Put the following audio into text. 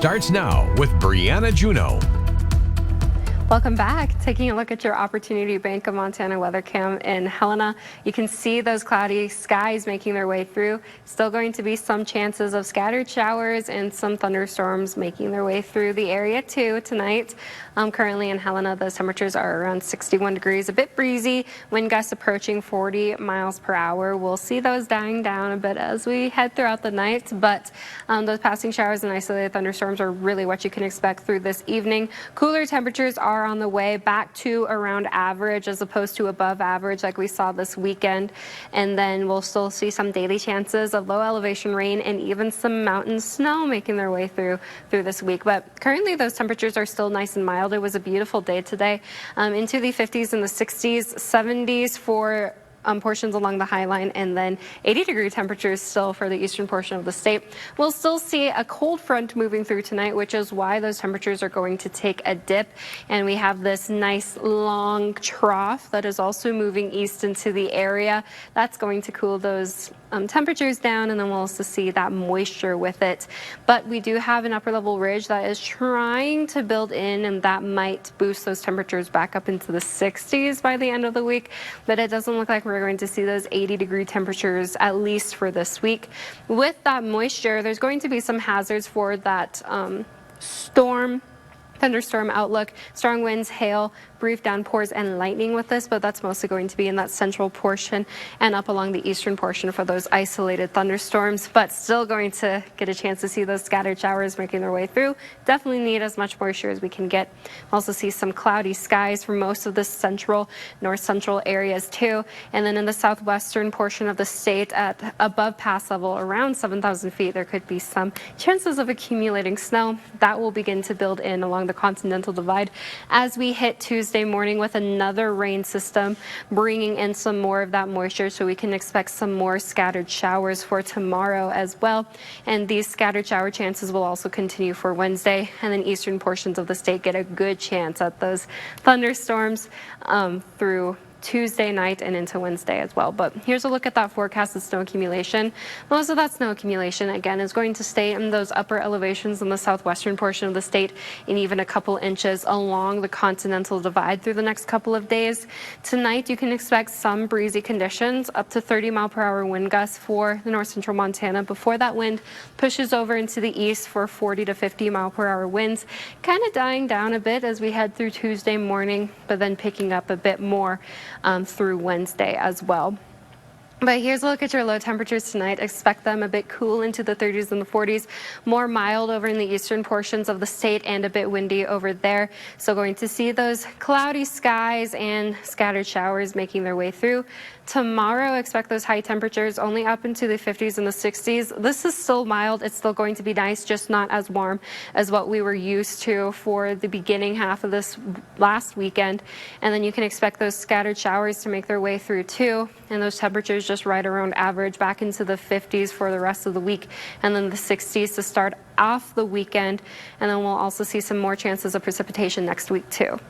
starts now with Brianna Juneau. Welcome back. Taking a look at your Opportunity Bank of Montana weather cam in Helena. You can see those cloudy skies making their way through. Still going to be some chances of scattered showers and some thunderstorms making their way through the area too tonight. Currently in Helena, those temperatures are around 61 degrees, a bit breezy, wind gusts approaching 40 miles per hour. We'll see those dying down a bit as we head throughout the night, but those passing showers and isolated thunderstorms are really what you can expect through this evening. Cooler temperatures are on the way back to around average as opposed to above average like we saw this weekend. And then we'll still see some daily chances of low elevation rain and even some mountain snow making their way through this week. But currently those temperatures are still nice and mild. It was a beautiful day today, into the 50s and the 60s, 70s for portions along the High Line, and then 80-degree temperatures still for the eastern portion of the state. We'll still see a cold front moving through tonight, which is why those temperatures are going to take a dip. And we have this nice long trough that is also moving east into the area. That's going to cool those temperatures down, and then we'll also see that moisture with it. But we do have an upper level ridge that is trying to build in, and that might boost those temperatures back up into the 60s by the end of the week. But it doesn't look like we're going to see those 80-degree temperatures at least for this week. With that moisture, there's going to be some hazards for that thunderstorm outlook. Strong winds, hail, brief downpours, and lightning with this, but that's mostly going to be in that central portion and up along the eastern portion for those isolated thunderstorms, but still going to get a chance to see those scattered showers making their way through. Definitely need as much moisture as we can get. Also see some cloudy skies for most of the central, north central areas too. And then in the southwestern portion of the state at above pass level around 7,000 feet, there could be some chances of accumulating snow. That will begin to build in along the continental divide as we hit Tuesday morning with another rain system bringing in some more of that moisture, so we can expect some more scattered showers for tomorrow as well. And these scattered shower chances will also continue for Wednesday, and then eastern portions of the state get a good chance at those thunderstorms through Tuesday night and into Wednesday as well. But here's a look at that forecasted snow accumulation. Most of that snow accumulation again is going to stay in those upper elevations in the southwestern portion of the state, and even a couple inches along the continental divide through the next couple of days. Tonight you can expect some breezy conditions, up to 30-mile-per-hour wind gusts for the north central Montana before that wind pushes over into the east for 40 to 50-mile-per-hour winds, kind of dying down a bit as we head through Tuesday morning, but then picking up a bit more through Wednesday as well. But here's a look at your low temperatures tonight. Expect them a bit cool into the 30s and the 40s, more mild over in the eastern portions of the state and a bit windy over there. So going to see those cloudy skies and scattered showers making their way through. Tomorrow, expect those high temperatures only up into the 50s and the 60s. This is still mild. It's still going to be nice, just not as warm as what we were used to for the beginning half of this last weekend. And then you can expect those scattered showers to make their way through too. And those temperatures just right around average, back into the 50s for the rest of the week, and then the 60s to start off the weekend. And then we'll also see some more chances of precipitation next week too.